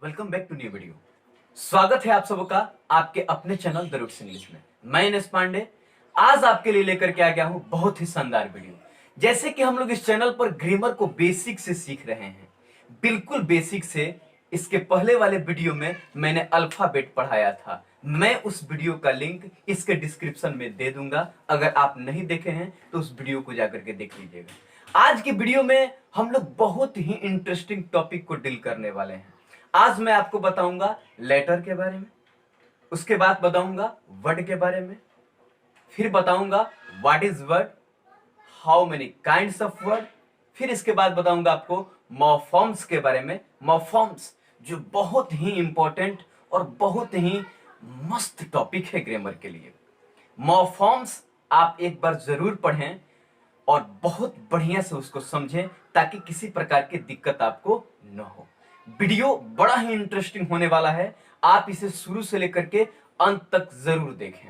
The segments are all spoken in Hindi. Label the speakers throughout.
Speaker 1: Welcome back to new video. स्वागत है आप सबका आपके अपने चैनल द रूट्स इंग्लिश में। मैं इनेश पांडे आज आपके लिए लेकर के आ गया हूं बहुत ही शानदार वीडियो। जैसे कि हम लोग इस चैनल पर ग्रामर को बेसिक से सीख रहे हैं, बिल्कुल बेसिक से। इसके पहले वाले वीडियो में मैंने अल्फाबेट पढ़ाया था। मैं उस वीडियो का लिंक इसके डिस्क्रिप्शन में दे दूंगा। अगर आप नहीं देखे हैं तो उस वीडियो को जाकर के देख लीजिएगा। आज की वीडियो में हम लोग बहुत ही इंटरेस्टिंग टॉपिक को डील करने वाले हैं। आज मैं आपको बताऊंगा लेटर के बारे में, उसके बाद बताऊंगा वर्ड के बारे में, फिर बताऊंगा what is word, how many kinds of word, फिर इसके बाद बताऊंगा आपको मॉर्फॉर्म्स के बारे में। मॉर्फॉर्म्स जो बहुत ही इंपॉर्टेंट और बहुत ही मस्त टॉपिक है ग्रामर के लिए। मॉर्फॉर्म्स आप एक बार जरूर पढ़ें और बहुत बढ़िया से उसको समझें ताकि किसी प्रकार की दिक्कत आपको न हो। वीडियो बड़ा ही इंटरेस्टिंग होने वाला है। आप इसे शुरू से लेकर के अंत तक जरूर देखें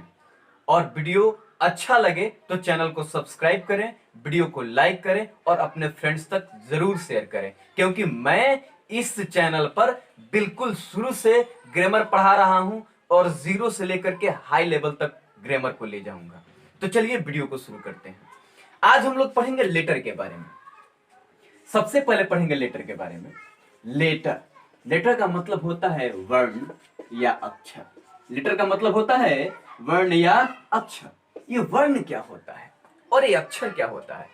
Speaker 1: और वीडियो अच्छा लगे तो चैनल को सब्सक्राइब करें, वीडियो को लाइक करें और अपने फ्रेंड्स तक जरूर शेयर करें, क्योंकि मैं इस चैनल पर बिल्कुल शुरू से ग्रामर पढ़ा रहा हूं और जीरो से लेकर के हाई लेवल तक ग्रामर को ले जाऊंगा। तो चलिए वीडियो को शुरू करते हैं। आज हम लोग पढ़ेंगे लेटर के बारे में। सबसे पहले पढ़ेंगे लेटर के बारे में। लेटर का मतलब होता है वर्ण या अक्षर। लेटर का मतलब होता है वर्ण या अक्षर। ये वर्ण क्या होता है और ये अक्षर क्या होता है?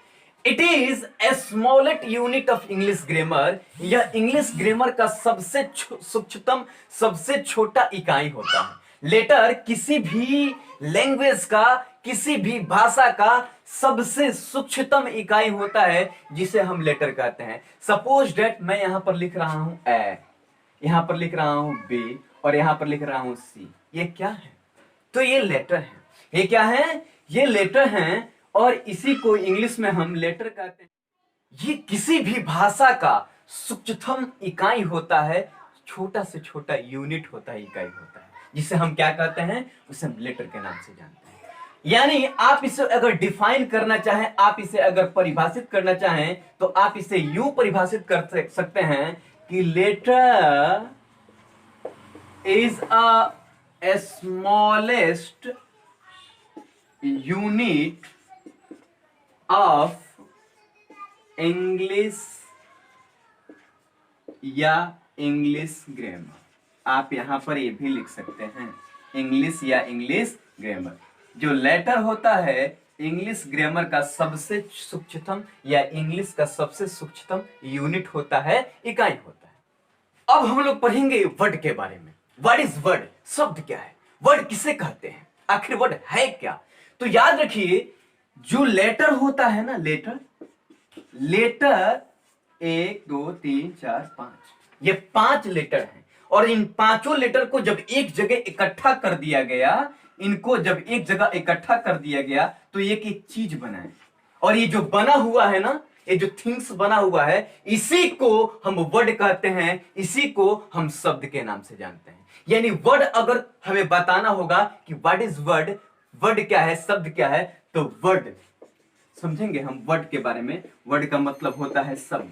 Speaker 1: It is a smallest unit of English grammar. यह इंग्लिश ग्रामर का सबसे सूक्ष्मतम, सबसे छोटा इकाई होता है। लेटर किसी भी लैंग्वेज का, किसी भी भाषा का सबसे सूक्ष्मतम इकाई होता है जिसे हम लेटर कहते हैं। सपोज डेट मैं यहां पर लिख रहा हूं ए, यहां पर लिख रहा हूं बी और यहां पर लिख रहा हूं सी। ये क्या है? तो ये लेटर है। ये क्या है? ये लेटर हैं और इसी को इंग्लिश में हम लेटर कहते हैं। ये किसी भी भाषा का सूक्ष्मतम इकाई होता है, छोटा से छोटा यूनिट होता है, इकाई होता है, जिसे हम क्या कहते हैं? उसे हम लेटर के नाम से जानते हैं। यानी आप इसे अगर डिफाइन करना चाहें, आप इसे अगर परिभाषित करना चाहें तो आप इसे यूं परिभाषित कर सकते हैं कि letter is a smallest unit of English या इंग्लिश ग्रामर। आप यहां पर ये भी लिख सकते हैं इंग्लिश या इंग्लिश ग्रामर। जो लेटर होता है इंग्लिश ग्रामर का सबसे सूक्ष्मतम या इंग्लिश का सबसे सूक्ष्मतम यूनिट होता है, इकाई होता है। अब हम लोग पढ़ेंगे वर्ड के बारे में। What is word? शब्द क्या है? वर्ड किसे कहते हैं? आखिर वर्ड है क्या? तो याद रखिए, जो लेटर होता है ना, लेटर 1 2 3 4 5, ये 5 लेटर हैं और इन पांचों लेटर को जब एक जगह इकट्ठा कर दिया गया, इनको जब एक जगह इकट्ठा कर दिया गया तो एक एक चीज बना है। और ये जो बना हुआ है ना, ये जो थिंग्स बना हुआ है, इसी को हम वर्ड कहते हैं, इसी को हम शब्द के नाम से जानते हैं। यानी वर्ड अगर हमें बताना होगा कि व्हाट इज वर्ड, वर्ड क्या है, शब्द क्या है, तो वर्ड समझेंगे हम वर्ड के बारे में। वर्ड का मतलब होता है शब्द।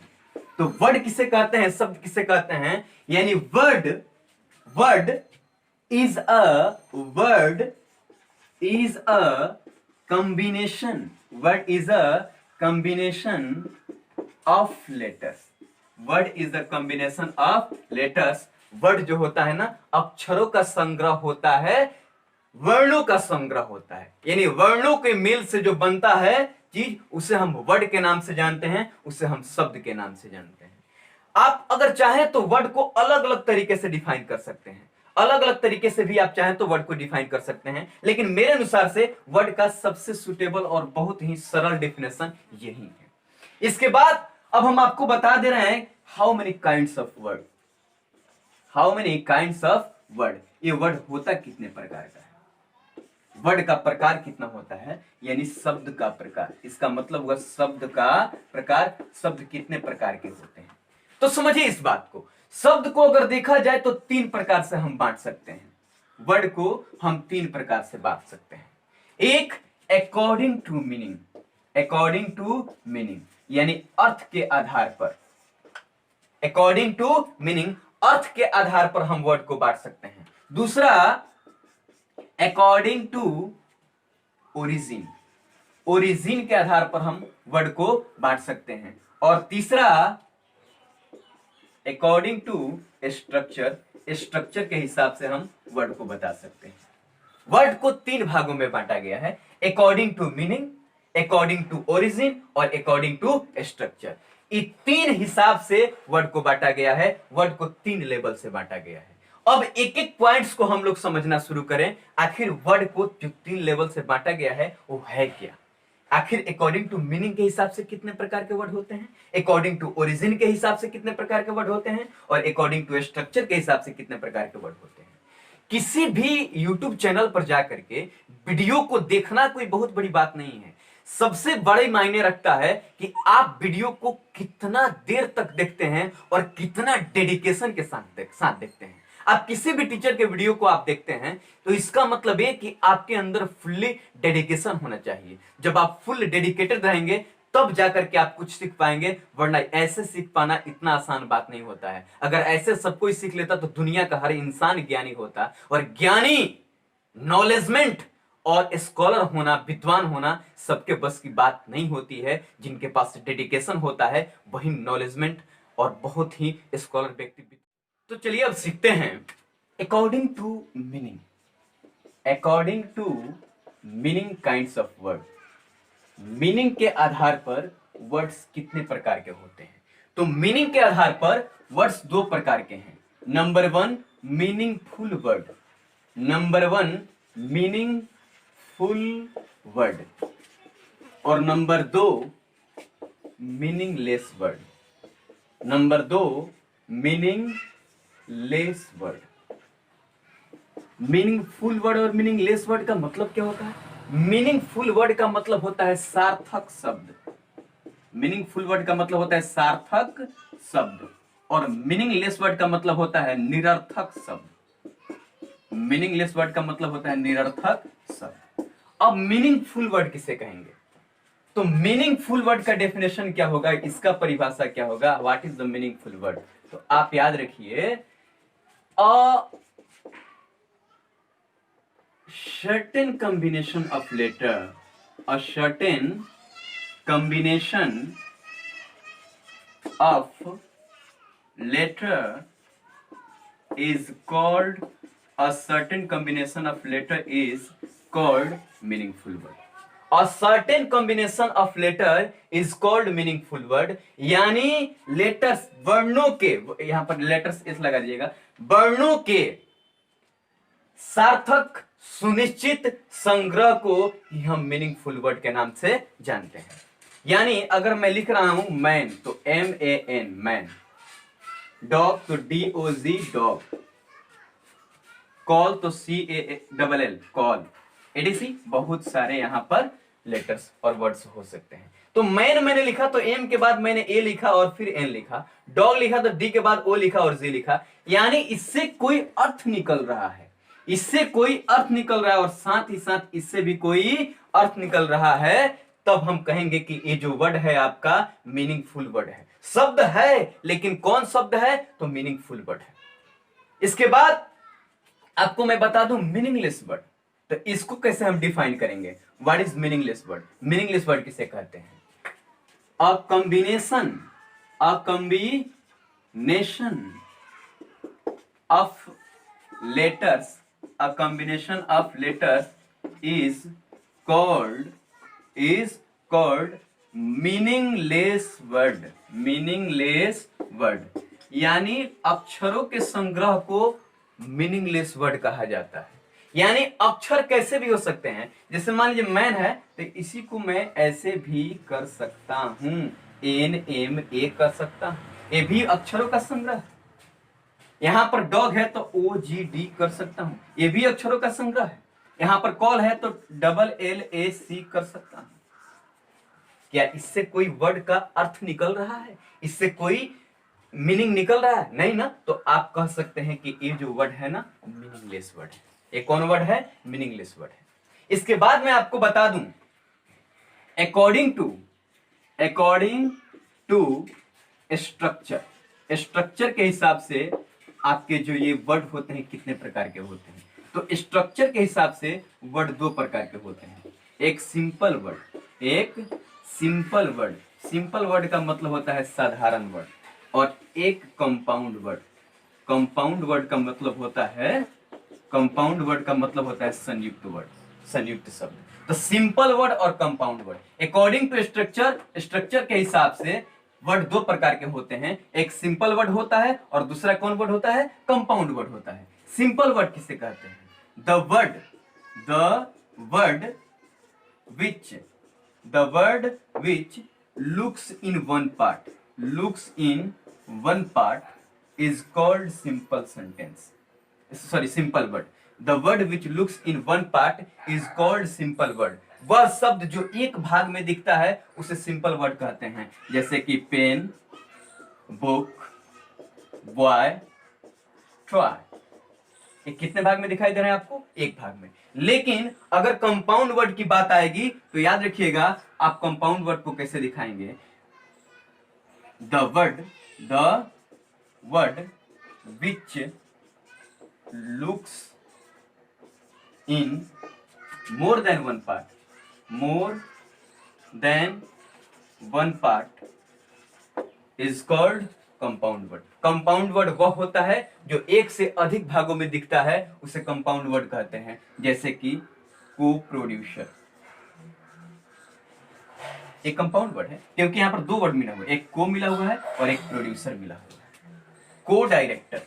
Speaker 1: तो वर्ड किसे कहते हैं, शब्द किसे कहते हैं? यानी word is a combination. Word is a combination of letters. Word is a combination of letters. Word जो होता है ना, अक्षरों का संग्रह होता है, वर्णों का संग्रह होता है। यानी वर्णों के मेल से जो बनता है चीज, उसे हम वर्ड के नाम से जानते हैं, उसे हम शब्द के नाम से जानते हैं। आप अगर चाहें तो वर्ड को अलग अलग तरीके से डिफाइन कर सकते हैं, अलग अलग तरीके से भी आप चाहें तो वर्ड को डिफाइन कर सकते हैं, लेकिन मेरे अनुसार से वर्ड का सबसे सुटेबल और बहुत ही सरल डेफिनेशन यही है। इसके बाद अब हम आपको बता दे रहे हैं how many kinds of word. How many kinds of word, ये वर्ड होता कितने प्रकार का है, वर्ड का प्रकार कितना होता है, यानी शब्द का प्रकार। इसका मतलब हुआ शब्द का प्रकार, शब्द कितने प्रकार के होते हैं। तो समझिए इस बात को, शब्द को अगर देखा जाए तो 3 प्रकार से हम बांट सकते हैं। वर्ड को हम 3 प्रकार से बांट सकते हैं। एक, according to meaning. According to meaning यानी अर्थ के आधार पर। अकॉर्डिंग टू मीनिंग, अर्थ के आधार पर हम वर्ड को बांट सकते हैं। दूसरा अकॉर्डिंग टू ओरिजिन, ओरिजिन के आधार पर हम वर्ड को बांट सकते हैं। और तीसरा अकॉर्डिंग टू स्ट्रक्चर, स्ट्रक्चर के हिसाब से हम वर्ड को बता सकते हैं। वर्ड को 3 भागों में बांटा गया है, according to meaning, according to origin और अकॉर्डिंग टू स्ट्रक्चर। ये 3 हिसाब से वर्ड को बांटा गया है, वर्ड को 3 लेवल से बांटा गया है। अब एक एक पॉइंट्स को हम लोग समझना शुरू करें, आखिर वर्ड को जो 3 लेवल से बांटा गया है वो है क्या। आखिर अकॉर्डिंग टू मीनिंग के हिसाब से कितने प्रकार के वर्ड होते हैं, अकॉर्डिंग टू ओरिजिन के हिसाब से कितने प्रकार के वर्ड होते हैं, और अकॉर्डिंग टू स्ट्रक्चर के हिसाब से कितने प्रकार के वर्ड होते हैं। किसी भी YouTube चैनल पर जाकर के वीडियो को देखना कोई बहुत बड़ी बात नहीं है, सबसे बड़े मायने रखता है कि आप वीडियो को कितना देर तक देखते हैं और कितना डेडिकेशन के साथ देखते हैं। आप किसी भी टीचर के वीडियो को आप देखते हैं तो इसका मतलब है कि आपके अंदर फुल्ली डेडिकेशन होना चाहिए। जब आप फुल डेडिकेटेड रहेंगे तब जाकर के आप कुछ सीख पाएंगे, वरना ऐसे सीख पाना इतना आसान बात नहीं होता है। अगर ऐसे सब कोई सीख लेता तो दुनिया का हर इंसान ज्ञानी होता, और ज्ञानी, नॉलेजमेंट और स्कॉलर होना, विद्वान होना सबके बस की बात नहीं होती है। जिनके पास डेडिकेशन होता है वही नॉलेजमेंट और बहुत ही स्कॉलर व्यक्ति। तो चलिए अब सीखते हैं according to meaning. According to meaning kinds of word, meaning के आधार पर वर्ड्स कितने प्रकार के होते हैं। तो मीनिंग के आधार पर वर्ड्स 2 प्रकार के हैं। Number 1 meaningful word, number 1 meaningful word, और number 2 meaningless word, number 2 meaningless word. Meaningful word और मीनिंगलेस वर्ड का मतलब क्या होता है। मीनिंगफुल वर्ड का मतलब होता है सार्थक शब्द, मीनिंगफुल वर्ड का मतलब होता है सार्थक शब्द, और मीनिंगलेस वर्ड का मतलब होता है निरर्थक शब्द। मीनिंगलेस वर्ड का मतलब होता है निरर्थक शब्द। अब मीनिंगफुल वर्ड किसे कहेंगे। तो मीनिंगफुल वर्ड का डेफिनेशन क्या होगा, इसका परिभाषा क्या होगा, what is the meaningful word. तो आप याद रखिए, certain combination of letter, a certain combination of letter is called, a certain combination of letter is called meaningful word. A certain combination of letter is called meaningful word, यानी लेटर्स, वर्णों के, यहां पर लेटर्स इस लगा दीजिएगा, वर्णों के सार्थक सुनिश्चित संग्रह को ही हम मीनिंगफुल वर्ड के नाम से जानते हैं। यानी अगर मैं लिख रहा हूं मैन तो MAN मैन, डॉग तो DOG डॉग, कॉल तो CALL कॉल, ADC, बहुत सारे यहां पर लेटर्स और वर्ड्स हो सकते हैं। तो मैन मैंने लिखा तो M के बाद मैंने A लिखा और फिर N लिखा, डॉग लिखा तो D के बाद O लिखा और Z लिखा, यानी इससे कोई अर्थ निकल रहा है, इससे कोई अर्थ निकल रहा है, और साथ ही साथ इससे भी कोई अर्थ निकल रहा है, तब हम कहेंगे कि ये जो वर्ड है आपका मीनिंगफुल वर्ड है। शब्द है लेकिन कौन शब्द है, तो मीनिंगफुल वर्ड है। इसके बाद आपको मैं बता दूं मीनिंगलेस वर्ड, तो इसको कैसे हम डिफाइन करेंगे। What is meaningless word. Meaningless word किसे कहते हैं, a combination of letters, a combination of letters is called meaningless word, meaningless word, यानी अक्षरों के संग्रह को मीनिंगलेस वर्ड कहा जाता है। यानी अक्षर कैसे भी हो सकते हैं, जैसे मान लीजिए मैन है तो इसी को मैं ऐसे भी कर सकता हूं, NMA कर सकता हूं, ये भी अक्षरों का संग्रह है। यहां पर डॉग है तो OGD कर सकता हूं, ये भी अक्षरों का संग्रह है। यहां पर कॉल है तो LLAC कर सकता हूं। क्या इससे कोई वर्ड का अर्थ निकल रहा है, इससे कोई मीनिंग निकल रहा है, नहीं ना। तो आप कह सकते हैं कि ये जो वर्ड है ना मीनिंगलेस वर्ड है। ये कौन वर्ड है, मीनिंगलेस वर्ड है। इसके बाद मैं आपको बता दूं अकॉर्डिंग टू स्ट्रक्चर, स्ट्रक्चर के हिसाब से आपके जो ये वर्ड होते हैं कितने प्रकार के होते हैं। तो स्ट्रक्चर के हिसाब से वर्ड दो प्रकार के होते हैं, एक सिंपल वर्ड, एक सिंपल वर्ड। सिंपल वर्ड का मतलब होता है साधारण वर्ड, और एक कंपाउंड वर्ड। कंपाउंड वर्ड का मतलब होता है, कंपाउंड वर्ड का मतलब होता है संयुक्त वर्ड, संयुक्त शब्द। तो सिंपल वर्ड और compound word according to structure, structure के हिसाब से वर्ड दो प्रकार के होते हैं, एक सिंपल वर्ड होता है और दूसरा कौन वर्ड होता है, कंपाउंड वर्ड होता है। सिंपल वर्ड किसे कहते हैं, the word which looks in one part is called simple sentence. Sorry, simple word. The word which looks in one part is called simple word. वह शब्द जो एक भाग में दिखता है उसे सिंपल वर्ड कहते हैं, जैसे कि पेन, बुक, बॉय, टॉय। ये कितने भाग में दिखाई दे रहे हैं आपको, एक भाग में। लेकिन अगर कंपाउंड वर्ड की बात आएगी तो याद रखिएगा, आप कंपाउंड वर्ड को कैसे दिखाएंगे, the word which looks in more than one part is called compound word. Compound word वह होता है जो एक से अधिक भागों में दिखता है, उसे कंपाउंड वर्ड कहते हैं। जैसे कि को प्रोड्यूसर, एक कंपाउंड वर्ड है क्योंकि यहां पर दो वर्ड मिला हुआ है, एक को मिला हुआ है और एक प्रोड्यूसर मिला हुआ है। को डायरेक्टर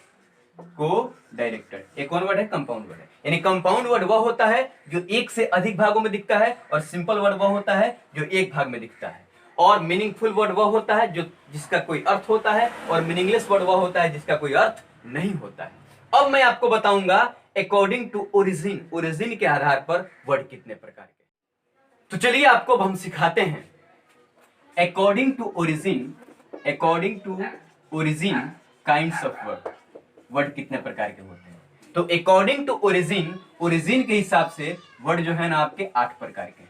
Speaker 1: एक कौन वर्ड है, कंपाउंड वर्ड है। यानी कंपाउंड वर्ड वह होता है जो एक से अधिक भागों में दिखता है, और सिंपल वर्ड वह होता है जो एक भाग में दिखता है। और मीनिंगफुल वर्ड वह होता है जो जिसका कोई अर्थ होता है, और मीनिंगलेस वर्ड वह होता है जिसका कोई अर्थ नहीं होता है। अब मैं आपको बताऊंगा अकॉर्डिंग टू ओरिजिन, ओरिजिन के आधार पर वर्ड कितने प्रकार के। तो चलिए आपको अब हम सिखाते हैं according to origin kinds of word कितने प्रकार के होते हैं। तो अकॉर्डिंग टू ओरिजिन के हिसाब से वर्ड जो है ना आपके 8 प्रकार के हैं।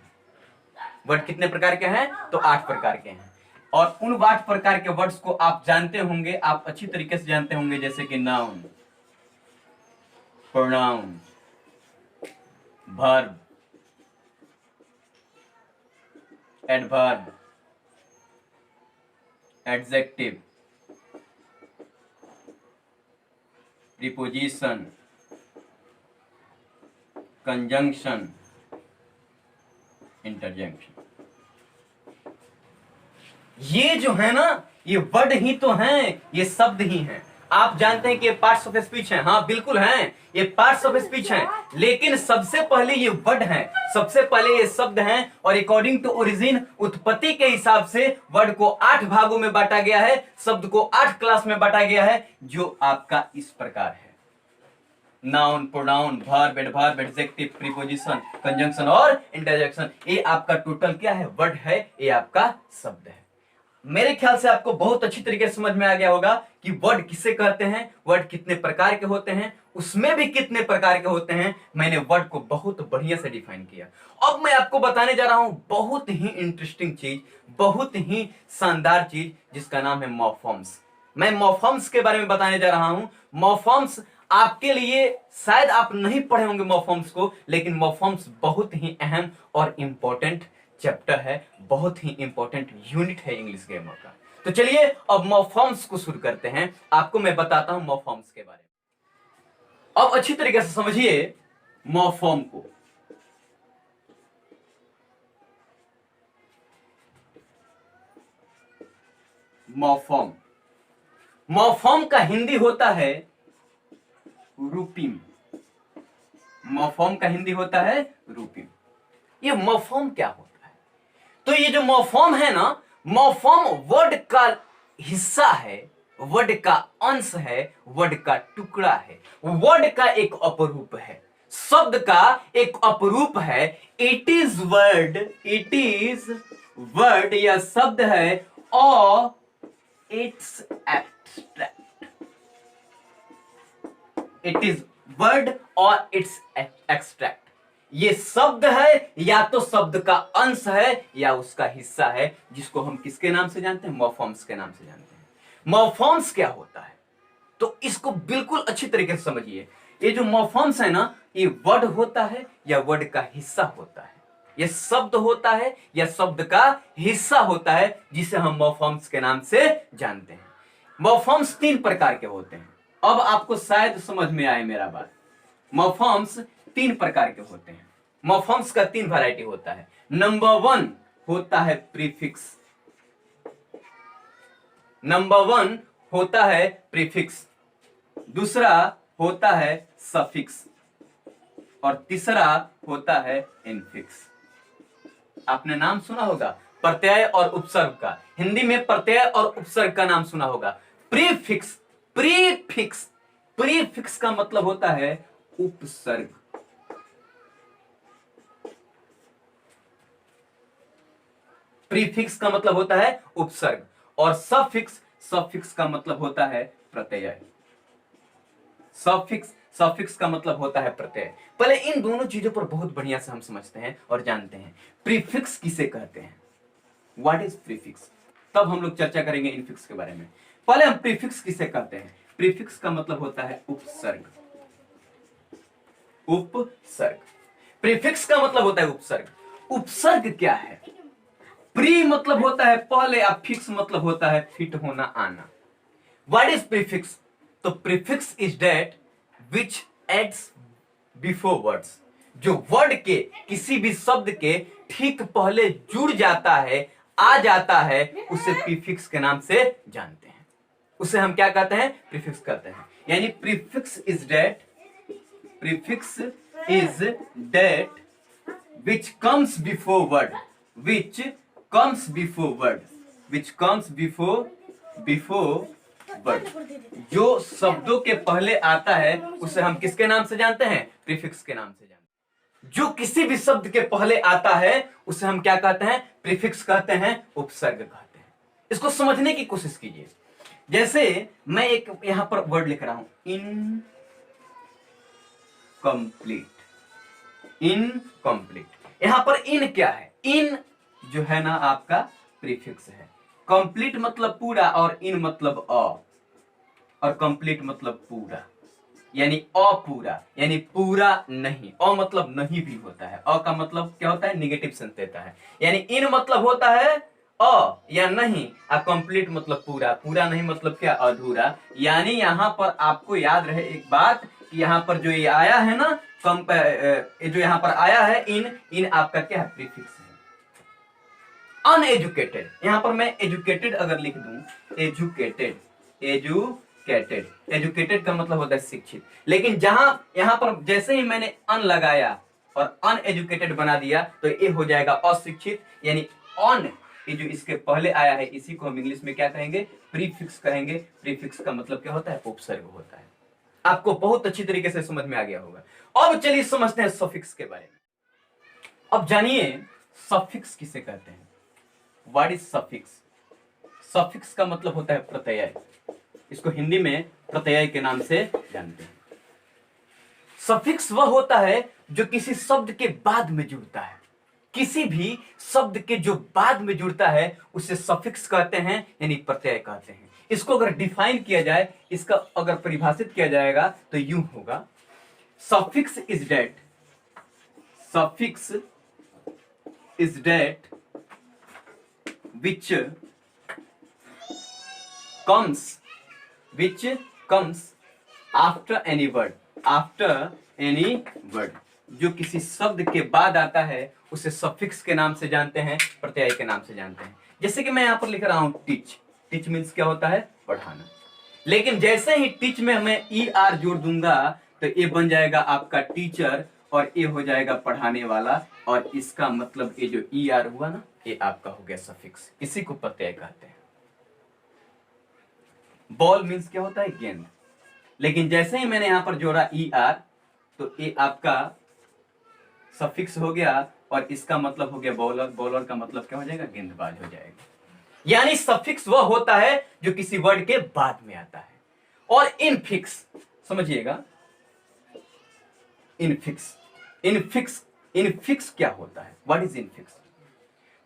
Speaker 1: वर्ड कितने प्रकार के हैं, तो 8 प्रकार के हैं। और उन 8 प्रकार के वर्ड्स को आप जानते होंगे, आप अच्छी तरीके से जानते होंगे, जैसे कि noun, pronoun, verb, adverb, adjective, preposition, conjunction, interjection. ये जो है ना, ये वर्ड ही तो हैं, ये शब्द ही हैं। आप जानते हैं कि ये पार्ट्स ऑफ स्पीच हैं, हाँ बिल्कुल हैं, ये पार्ट्स ऑफ स्पीच हैं, लेकिन सबसे पहले ये वर्ड हैं, सबसे पहले ये शब्द हैं। और अकॉर्डिंग टू ओरिजिन, उत्पत्ति के हिसाब से वर्ड को 8 भागों में बांटा गया है, शब्द को 8 क्लास में बांटा गया है, जो आपका इस प्रकार है, noun, pronoun, verb, adverb, adjective, preposition, conjunction और इंटरजेक्शन। ये आपका टोटल क्या है, वर्ड है, ये आपका शब्द है। मेरे ख्याल से आपको बहुत अच्छी तरीके से समझ में आ गया होगा कि वर्ड किसे कहते हैं, वर्ड कितने प्रकार के होते हैं, उसमें भी कितने प्रकार के होते हैं। मैंने वर्ड को बहुत बढ़िया से डिफाइन किया। अब मैं आपको बताने जा रहा हूं बहुत ही इंटरेस्टिंग चीज, बहुत ही शानदार चीज, जिसका नाम है मॉर्फॉर्म्स। मैं मॉर्फॉर्म्स के बारे में बताने जा रहा हूं। मॉर्फॉर्म्स आपके लिए, शायद आप नहीं पढ़े होंगे मॉर्फॉर्म्स को, लेकिन मॉर्फॉर्म्स बहुत ही अहम और इंपॉर्टेंट चैप्टर है, बहुत ही इंपॉर्टेंट यूनिट है इंग्लिश ग्रामर का। तो चलिए अब मॉर्फॉर्म्स को शुरू करते हैं। आपको मैं बताता हूं मॉर्फॉर्म्स के बारे में। अब अच्छी तरीके से समझिए मॉर्फॉर्म को। मॉर्फॉर्म, मॉर्फॉर्म का हिंदी होता है रूपिम। मॉर्फॉर्म का हिंदी होता है रूपिम। ये मॉर्फॉर्म क्या होता है, तो ये जो मॉर्फॉर्म है ना, मॉर्फॉर्म वर्ड का हिस्सा है, वर्ड का अंश है, वर्ड का टुकड़ा है, वर्ड का एक अपरूप है, शब्द का एक अपरूप है। इट इज वर्ड या शब्द है और it's extract. It is word और इट्स एक्सट्रैक्ट। ये शब्द है या तो शब्द का अंश है या उसका हिस्सा है, जिसको हम किसके नाम से जानते हैं, मॉर्फॉर्म्स के नाम से जानते हैं। मॉर्फॉर्म्स क्या होता है, तो इसको बिल्कुल अच्छी तरीके से समझिए। ये जो मॉर्फेम्स है ना, ये वर्ड होता है या वर्ड का हिस्सा होता है, ये शब्द होता है या शब्द का हिस्सा होता है, जिसे हम मॉर्फेम्स के नाम से जानते हैं। मॉर्फेम्स 3 प्रकार के होते हैं। अब आपको शायद समझ में आए मेरा बात। मॉर्फेम्स 3 प्रकार के होते हैं। मॉर्फेम्स का 3 वैरायटी होता है। नंबर 1 होता है प्रीफिक्स। नंबर 1 होता है प्रीफिक्स, दूसरा होता है सफिक्स और तीसरा होता है इनफिक्स। आपने नाम सुना होगा प्रत्यय और उपसर्ग का। हिंदी में प्रत्यय और उपसर्ग का नाम सुना होगा। प्रीफिक्स, प्रीफिक्स, प्रीफिक्स का मतलब होता है उपसर्ग। प्रीफिक्स का मतलब होता है उपसर्ग और सफिक्स, सफिक्स का मतलब होता है प्रत्यय। सफिक्स, सफिक्स का मतलब होता है प्रत्यय। पहले इन दोनों चीजों पर बहुत बढ़िया से हम समझते हैं और जानते हैं। प्रीफिक्स किसे कहते हैं, व्हाट इज प्रीफिक्स, तब हम लोग चर्चा करेंगे इनफिक्स के बारे में। पहले हम प्रीफिक्स किसे कहते हैं। प्रीफिक्स का मतलब होता है उपसर्ग। उपसर्ग, प्रीफिक्स का मतलब होता है उपसर्ग। उपसर्ग क्या है। प्री मतलब होता है पहले, अब फिक्स मतलब होता है फिट होना, आना। व्हाट इज प्रीफिक्स, तो prefix is that which adds before words, जो वर्ड के किसी भी शब्द के ठीक पहले जुड़ जाता है, आ जाता है, उसे प्रीफिक्स के नाम से जानते हैं। उसे हम क्या कहते हैं, प्रीफिक्स कहते हैं। यानी prefix is that, prefix is that which comes before word, which comes before word, which comes before word, जो शब्दों के पहले आता है उसे हम किसके नाम से जानते हैं, प्रीफिक्स के नाम से जानते हैं। जो किसी भी शब्द के पहले आता है उसे हम क्या कहते हैं, प्रीफिक्स कहते हैं, उपसर्ग कहते हैं। इसको समझने की कोशिश कीजिए। जैसे मैं एक यहां पर वर्ड लिख रहा हूं, इनकम्प्लीट, इनकम्प्लीट। यहां पर इन क्या है, इन जो है ना आपका प्रीफिक्स है। कंप्लीट मतलब पूरा और इन मतलब और कंप्लीट मतलब पूरा, यानी अपूरा, यानी पूरा नहीं। मतलब नहीं भी होता है। का मतलब क्या होता है, निगेटिव सेंस देता है। यानी इन मतलब होता है या नहीं, और कंप्लीट मतलब पूरा, पूरा नहीं मतलब क्या, अधूरा। यानी यहां पर आपको याद रहे एक बात कि यहां पर जो ये आया है ना, जो यहां पर आया है इन आपका क्या है, प्रीफिक्स है। अनएजुकेटेड, यहां पर मैं एजुकेटेड अगर लिख दूं, एजुकेटेड, एजुकेटेड, एजुकेटेड का मतलब होता है शिक्षित। लेकिन यहां पर जैसे ही मैंने अन लगाया और अनएजुकेटेड बना दिया तो ये हो जाएगा अशिक्षित। यानी अन, ये जो इसके पहले आया है इसी को हम इंग्लिश में क्या कहेंगे, प्रीफिक्स कहेंगे। प्रीफिक्स का मतलब क्या होता है, उपसर्ग होता है। आपको बहुत अच्छी तरीके से समझ में आ गया होगा। अब चलिए समझते हैं सफिक्स के बारे में। अब जानिए सफिक्स किसे कहते हैं, व्हाट इज सफिक्स। सफिक्स का मतलब होता है प्रत्यय। इसको हिंदी में प्रत्यय के नाम से जानते हैं। सफिक्स वह होता है जो किसी शब्द के बाद में जुड़ता है। किसी भी शब्द के जो बाद में जुड़ता है उसे सफिक्स कहते हैं, यानी प्रत्यय कहते हैं। इसको अगर डिफाइन किया जाए, इसका अगर परिभाषित किया जाएगा तो यूं होगा, suffix is that, suffix is that which comes after any word, after any word, जो किसी शब्द के बाद आता है उसे सफिक्स के नाम से जानते हैं, प्रत्यय के नाम से जानते हैं। जैसे कि मैं यहां पर लिख रहा हूं टीच, टीच मीन्स क्या होता है, पढ़ाना। लेकिन जैसे ही टीच में मैं ER जोड़ दूंगा तो ये बन जाएगा आपका टीचर और ये हो जाएगा पढ़ाने वाला, और इसका मतलब ये जो ER हुआ ना, ये आपका हो गया सफिक्स। इसी को प्रत्यय कहते हैं। बॉल मीन्स क्या होता है, गेंद। लेकिन जैसे ही मैंने यहां पर जोड़ा ER तो ये आपका सफिक्स हो गया और इसका मतलब हो गया बॉलर। बॉलर का मतलब क्या हो जाएगा, गेंदबाज हो जाएगा। यानी सफिक्स वह होता है जो किसी वर्ड के बाद में आता है। और इनफिक्स समझिएगा, इनफिक्स, इनफिक्स, इनफिक्स क्या होता है, व्हाट इज इनफिक्स।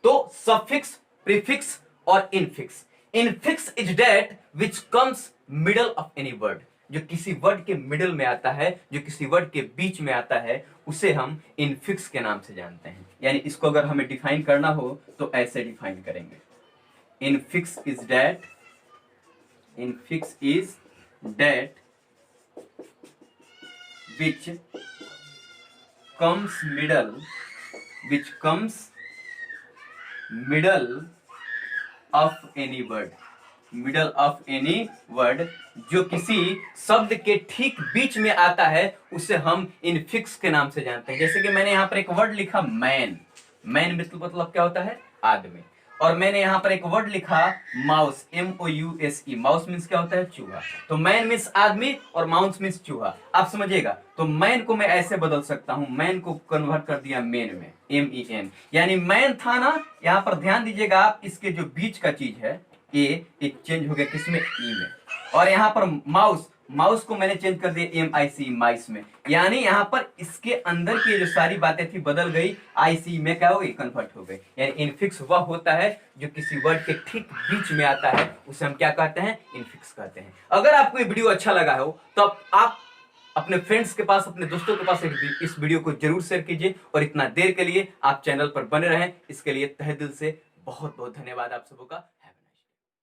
Speaker 1: तो सफिक्स, प्रीफिक्स और infix, infix is that which comes middle of any word. जो किसी वर्ड के मिडल में आता है, जो किसी वर्ड के बीच में आता है, उसे हम इनफिक्स के नाम से जानते हैं। यानी इसको अगर हमें डिफाइन करना हो तो ऐसे डिफाइन करेंगे, infix is that, infix is that which comes middle of any word, middle of any word, जो किसी शब्द के ठीक बीच में आता है उसे हम इनफिक्स के नाम से जानते हैं। जैसे कि मैंने यहाँ पर एक वर्ड लिखा मैन, मैन मतलब क्या होता है, आदमी। और मैंने यहाँ पर एक वर्ड लिखा माउस, MOUSE, माउस मीन्स क्या होता है, चूहा। तो मैन मीन्स आदमी और माउस मीन्स चूहा, आप समझिएगा। तो मैन को मैं ऐसे बदल सकता हूं, मैन को कन्वर्ट कर दिया मेन में, MEN। यानी मैन था ना, यहाँ पर ध्यान दीजिएगा आप, इसके जो बीच का चीज है एक चेंज हो गया किसमें, ई में। और यहाँ पर माउस, माउस को मैंने चेंज कर दिया MIC, माइस में। यानी यहाँ पर इसके अंदर की जो सारी बातें थी बदल गई, IC में क्या हो गई, कन्वर्ट हो गई। यानी इनफिक्स वह होता है जो किसी वर्ड के ठीक बीच में आता है, उसे हम क्या कहते हैं, इनफिक्स कहते हैं। अगर आपको ये वीडियो अच्छा लगा हो तो आप अपने फ्रेंड्स के पास, अपने दोस्तों के पास इस वीडियो को जरूर शेयर कीजिए। और इतना देर के लिए आप चैनल पर बने रहें, इसके लिए तहे दिल से बहुत बहुत धन्यवाद आप सबों का।